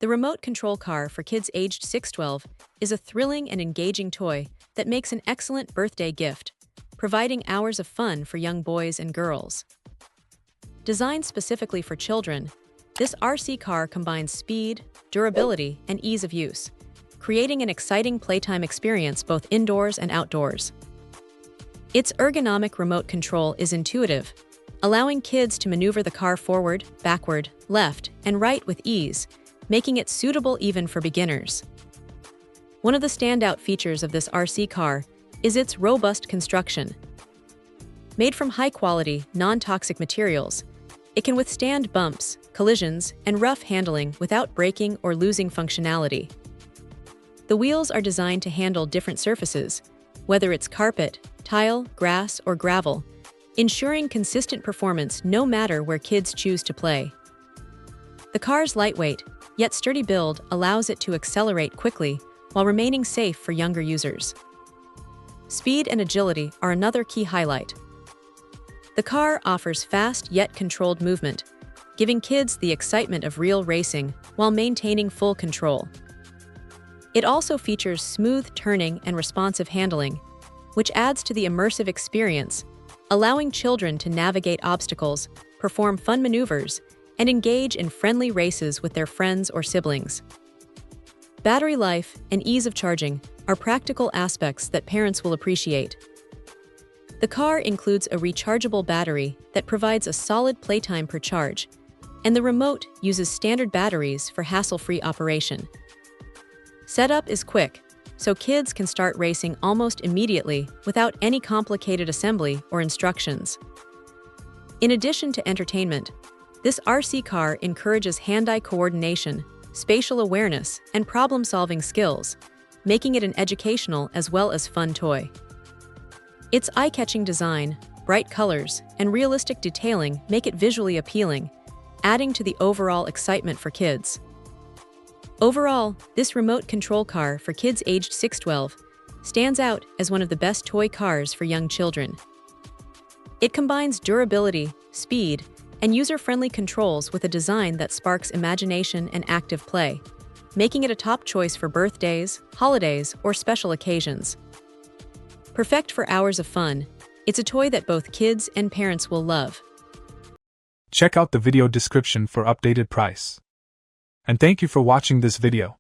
remote control car for kids aged 6-12 is a thrilling and engaging toy that makes an excellent birthday gift, providing hours of fun for young boys and girls. Designed specifically for children, this RC car combines speed, durability, and ease of use, creating an exciting playtime experience both indoors and outdoors. Its ergonomic remote control is intuitive, allowing kids to maneuver the car forward, backward, left, and right with ease, making it suitable even for beginners. One of the standout features of this RC car is its robust construction. Made from high-quality, non-toxic materials, it can withstand bumps, collisions, and rough handling without breaking or losing functionality. The wheels are designed to handle different surfaces, whether it's carpet, tile, grass, or gravel, ensuring consistent performance no matter where kids choose to play. The car's lightweight, yet sturdy build allows it to accelerate quickly while remaining safe for younger users. Speed and agility are another key highlight. The car offers fast yet controlled movement, giving kids the excitement of real racing while maintaining full control. It also features smooth turning and responsive handling, which adds to the immersive experience, allowing children to navigate obstacles, perform fun maneuvers, and engage in friendly races with their friends or siblings. Battery life and ease of charging are practical aspects that parents will appreciate. The car includes a rechargeable battery that provides a solid playtime per charge, and the remote uses standard batteries for hassle-free operation. Setup is quick, so kids can start racing almost immediately without any complicated assembly or instructions. In addition to entertainment, this RC car encourages hand-eye coordination, spatial awareness, and problem-solving skills, making it an educational as well as fun toy. Its eye-catching design, bright colors, and realistic detailing make it visually appealing, adding to the overall excitement for kids. Overall, this remote control car for kids aged 6-12 stands out as one of the best toy cars for young children. It combines durability, speed, and user-friendly controls with a design that sparks imagination and active play, making it a top choice for birthdays, holidays, or special occasions. Perfect for hours of fun, it's a toy that both kids and parents will love. Check out the video description for updated price. And thank you for watching this video.